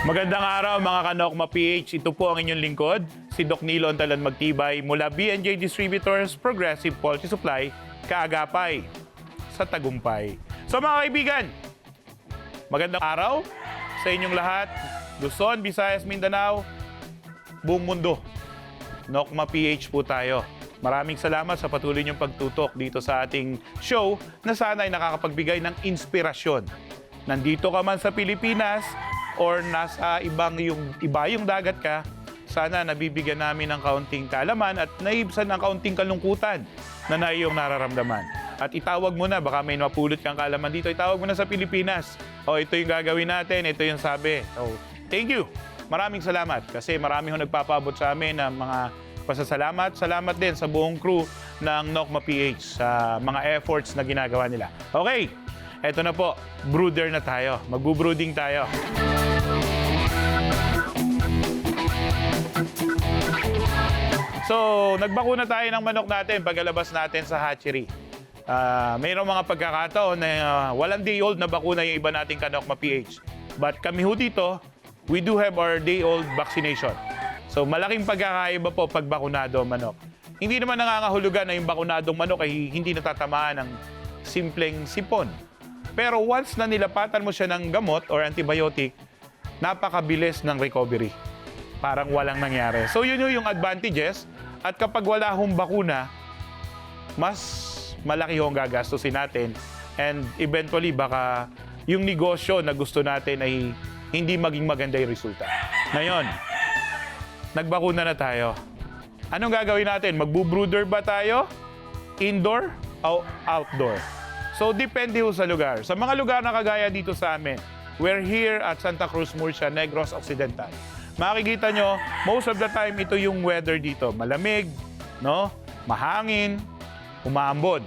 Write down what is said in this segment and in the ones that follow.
Magandang araw mga Kanokma PH. Ito po ang inyong lingkod, si Doc Nilo Antalan Magtibay mula B&J Distributors Progressive Poultry Supply, Kaagapay, sa Tagumpay. So mga kaibigan, magandang araw sa inyong lahat. Luzon, Visayas, Mindanao, buong mundo. Nokma PH po tayo. Maraming salamat sa patuloy niyong pagtutok dito sa ating show na sana ay nakakapagbigay ng inspirasyon. Nandito ka man sa Pilipinas, or nasa iba yung dagat ka, sana nabibigyan namin ng kaunting kaalaman at naibsan ng kaunting kalungkutan na iyong nararamdaman. At itawag mo na, baka may mapulot kang kaalaman dito, itawag mo na sa Pilipinas. O ito yung gagawin natin, ito yung sabi. So, thank you. Maraming salamat kasi marami ho nagpapaabot sa amin ng mga pasasalamat. Salamat din sa buong crew ng Nokma PH sa mga efforts na ginagawa nila. Okay, eto na po, brooder na tayo. Magbo-brooding tayo. So, nagbakuna tayo ng manok natin pagkalabas natin sa hatchery. Mayroong mga pagkakataon na walang day-old na bakuna yung iba nating Kanokma PH. But kami ho dito, we do have our day-old vaccination. So, malaking pagkakaiba po pag bakunado ang manok. Hindi naman nangangahulugan na yung bakunadong manok ay hindi natatamaan ng simpleng sipon. Pero once na nilapatan mo siya ng gamot or antibiotic, napakabilis ng recovery. Parang walang nangyari. So, yun yung advantages. At kapag wala hong bakuna, mas malaki hong gagastusin natin. And eventually, baka yung negosyo na gusto natin ay hindi maging maganda yung resulta. Ngayon, nagbakuna na tayo. Anong gagawin natin? Magbo-brooder ba tayo? Indoor o outdoor? So, depende ho sa lugar. Sa mga lugar na kagaya dito sa amin, we're here at Santa Cruz, Murcia, Negros Occidental. Makikita nyo, most of the time, ito yung weather dito. Malamig, no? Mahangin, umaambon.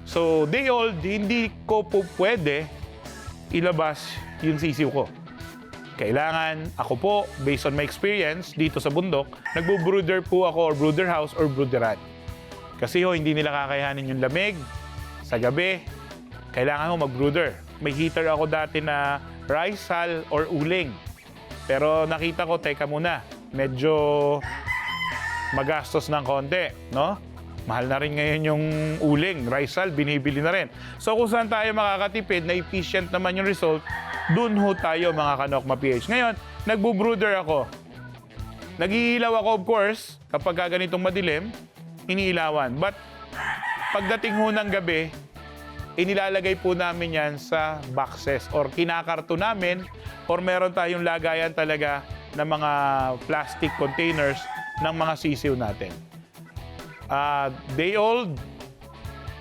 So, day-old, hindi ko po pwede ilabas yung sisiw ko. Kailangan, ako po, based on my experience dito sa bundok, nagbo-brooder po ako or brooder house or brooderan. Kasi ho, hindi nila kakayanin yung lamig sa gabi. Kailangan ho mag-brooder. May heater ako dati na rice hull or uling. Pero nakita ko, teka muna, medyo magastos ng konti, no? Mahal na rin ngayon yung uling, rice hull, binibili na rin. So kung saan tayo makakatipid na efficient naman yung result, dun ho tayo mga Kanokma PH. Ngayon, nagbo-brooder ako. Nag-iilaw ako, of course, kapag ganitong madilim, iniilawan. But pagdating ho ng gabi, inilalagay po namin yan sa boxes or kinakarto namin or meron tayong lagayan talaga ng mga plastic containers ng mga sisiw natin. Day old,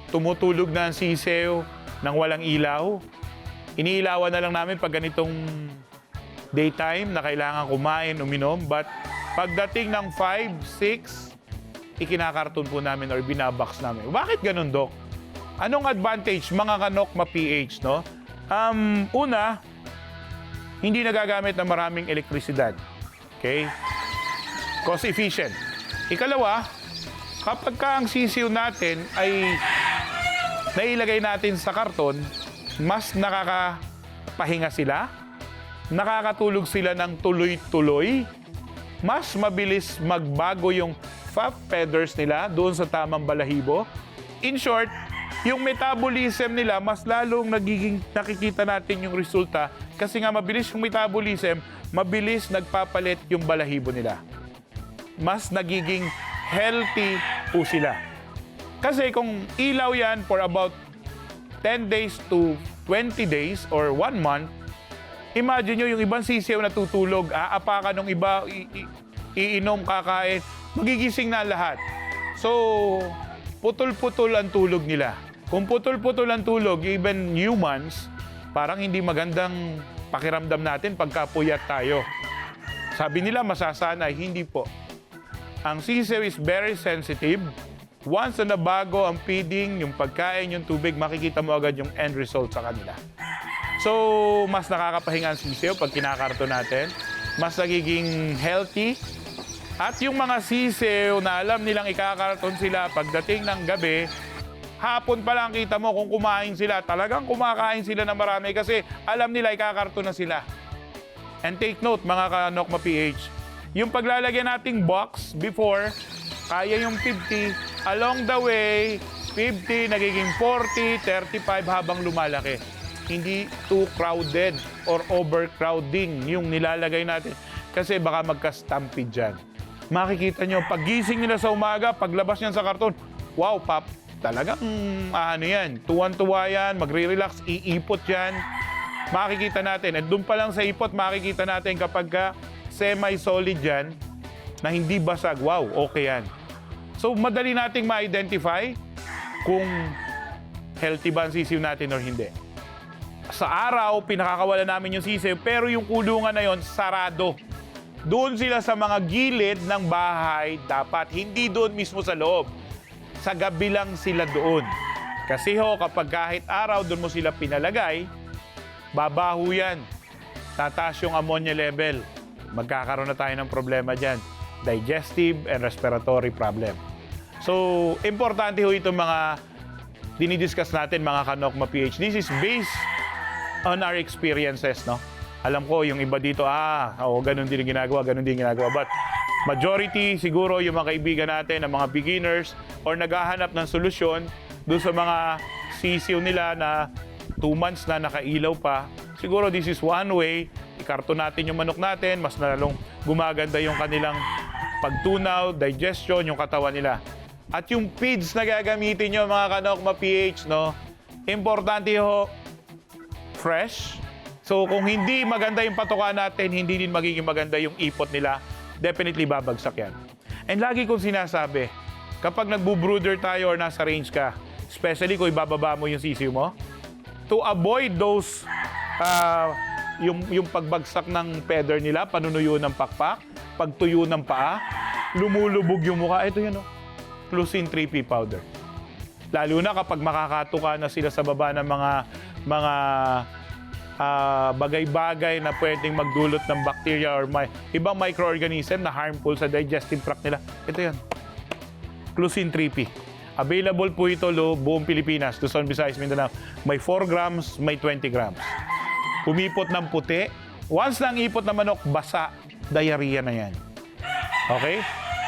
tumutulog na ang sisiw nang walang ilaw. Iniilawan na lang namin pag ganitong daytime na kailangan kumain, uminom. But pagdating ng 5, 6, ikinakarton po namin or binabox namin. Bakit ganun, Doc? Anong advantage mga Kanokma PH, no? Una, hindi nagagamit ng maraming elektrisidad. Okay? Cost efficient. Ikalawa, kapag ang sisiw natin ay nailagay natin sa karton, mas nakakapahinga sila, nakakatulog sila ng tuloy-tuloy, mas mabilis magbago yung fat feathers nila doon sa tamang balahibo. In short, yung metabolism nila, mas lalong nakikita natin yung resulta kasi nga mabilis yung metabolism, mabilis nagpapalit yung balahibo nila. Mas nagiging healthy po sila. Kasi kung ilaw yan for about 10 days to 20 days or 1 month, imagine nyo yung ibang sisiw na tutulog, aapakan ng iba, iinom, kakain, magigising na lahat. So, putol-putol ang tulog nila. Kung putol-putol ang tulog, even humans, parang hindi magandang pakiramdam natin pagka puyat tayo. Sabi nila masasanay, hindi po. Ang sisiw is very sensitive. Once na nabago ang feeding, yung pagkain, yung tubig, makikita mo agad yung end result sa kanila. So, mas nakakapahinga ang sisiw pag kinakarto natin. Mas nagiging healthy. At yung mga sisiw na alam nilang ikakarton sila pagdating ng gabi, hapon pa lang kita mo kung kumain sila. Talagang kumakain sila ng marami kasi alam nila ikakarton na sila. And take note mga ka-Nokma PH, yung paglalagyan nating box before, kaya yung 50, along the way, 50, nagiging 40, 35 habang lumalaki. Hindi too crowded or overcrowding yung nilalagay natin kasi baka magka-stampede dyan. Makikita nyo, paggising nila sa umaga, paglabas niyan sa karton, wow, pap, talagang ano yan, tuwan-tuwa yan, magre-relax, iipot yan. Makikita natin, at doon pa lang sa ipot, makikita natin kapag ka semi-solid yan, na hindi basag, wow, okay yan. So, madali nating ma-identify kung healthy ba ang sisiw natin or hindi. Sa araw, pinakakawala namin yung sisiw, pero yung kulungan na yon sarado. Doon sila sa mga gilid ng bahay, dapat hindi doon mismo sa loob. Sa gabi lang sila doon. Kasi kapag kahit araw doon mo sila pinalagay, babaho yan. Tataas yung ammonia level. Magkakaroon na tayo ng problema dyan. Digestive and respiratory problem. So, importante itong mga dinidiscuss natin, mga ka-Nokma PH. This is based on our experiences, no? Alam ko, yung iba dito, ganun din ginagawa. But majority, siguro, yung mga kaibigan natin, ang mga beginners, or naghahanap ng solusyon doon sa mga sisiw nila na 2 months na nakailaw pa, siguro this is one way, ikarto natin yung manok natin, mas lalong gumaganda yung kanilang pagtunaw, digestion, yung katawan nila. At yung feeds na gagamitin nyo, mga ka-Nokma PH, no? Importante fresh. So kung hindi maganda yung patuka natin, hindi din magiging maganda yung ipot nila, definitely babagsak yan. And lagi kong sinasabi, kapag nagbo-brooder tayo or nasa range ka, especially kung ibababa mo yung sisiw mo, to avoid those, yung pagbagsak ng feather nila, panunuyo ng pakpak, pagtuyo ng paa, lumulubog yung mukha, ito yun, Clusin 3P powder. Lalo na kapag makakatuka na sila sa baba ng mga bagay-bagay na pwedeng magdulot ng bacteria or ibang microorganism na harmful sa digestive tract nila. Ito yan. Clusin 3P. Available po ito buong Pilipinas, Luzon, Visayas, Mindanao. May 4 grams, may 20 grams. Umipot ng puti. Once na ang ipot na manok, basa, diarrhea na yan. Okay?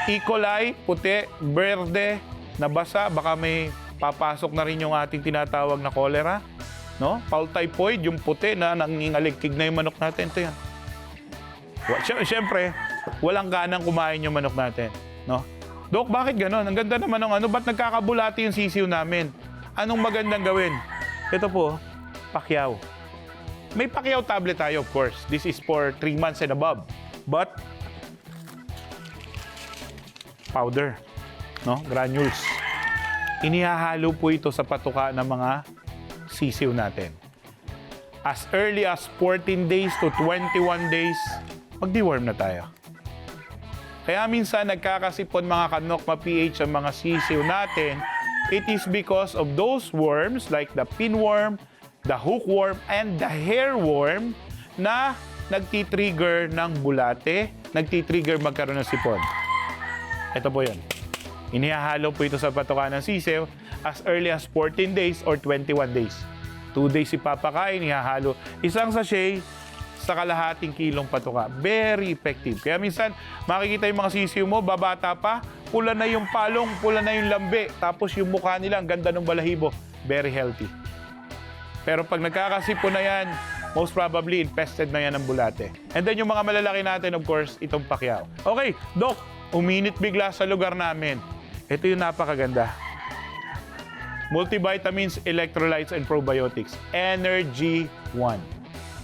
E. coli, puti, berde, na basa, baka may papasok na rin yung ating tinatawag na cholera. No? Fowl typhoid, yung puti na nangingaligkig na yung manok natin. Ito yan. Siyempre, walang ganang kumain yung manok natin. No? Dok, bakit gano'n? Ang ganda naman ng ba't nagkakabulati yung sisiw namin? Anong magandang gawin? Ito po, Pacquiao. May Pacquiao tablet tayo, of course. This is for 3 months and above. But, powder, no? Granules. Inihahalo po ito sa patuka ng mga sisiw natin. As early as 14 days to 21 days, mag-deworm na tayo. Kaya minsan nagkakasipon mga ka-Nokma PH ang mga sisiw natin, it is because of those worms like the pinworm, the hookworm, and the hairworm na nagtitrigger ng bulate, nagtitrigger magkaroon ng sipon. Ito po yun. Inihahalo po ito sa patuka ng sisiw as early as 14 days or 21 days. 2 days ipapakain, ihahalo. Isang sachet sa kalahating kilong patuka. Very effective. Kaya minsan, makikita yung mga sisiw mo, babata pa, pula na yung palong, pula na yung lambe, tapos yung mukha nila, ang ganda ng balahibo. Very healthy. Pero pag nagkakasipo na yan, most probably infested na yan ng bulate. And then yung mga malalaki natin, of course, itong Pacquiao. Okay, Doc, uminit bigla sa lugar namin. Ito yung napakaganda. Multivitamins, electrolytes, and probiotics. Energy 1.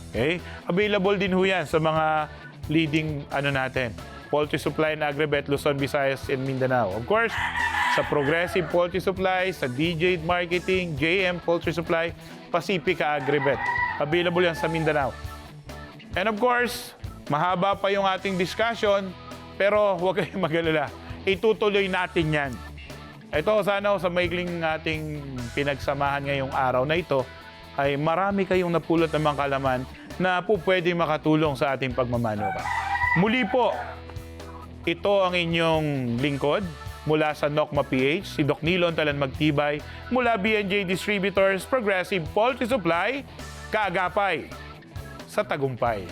Okay? Available din ho yan sa mga leading natin. Poultry Supply and Agribet, Luzon, Visayas, and Mindanao. Of course, sa Progressive Poultry Supply, sa DJ Marketing, JM Poultry Supply, Pacifica Agribet. Available yan sa Mindanao. And of course, mahaba pa yung ating discussion, pero huwag kayong mag-alala. Itutuloy natin yan. Ito, sana sa maikling ating pinagsamahan ngayong araw na ito, ay marami kayong napulot ng mga kalaman na po pwede makatulong sa ating pagmamanuka. Muli po, ito ang inyong lingkod mula sa Nokma PH, si Doc Nilon Talan Magtibay, mula B&J Distributors, Progressive Poultry Supply, kaagapay sa tagumpay.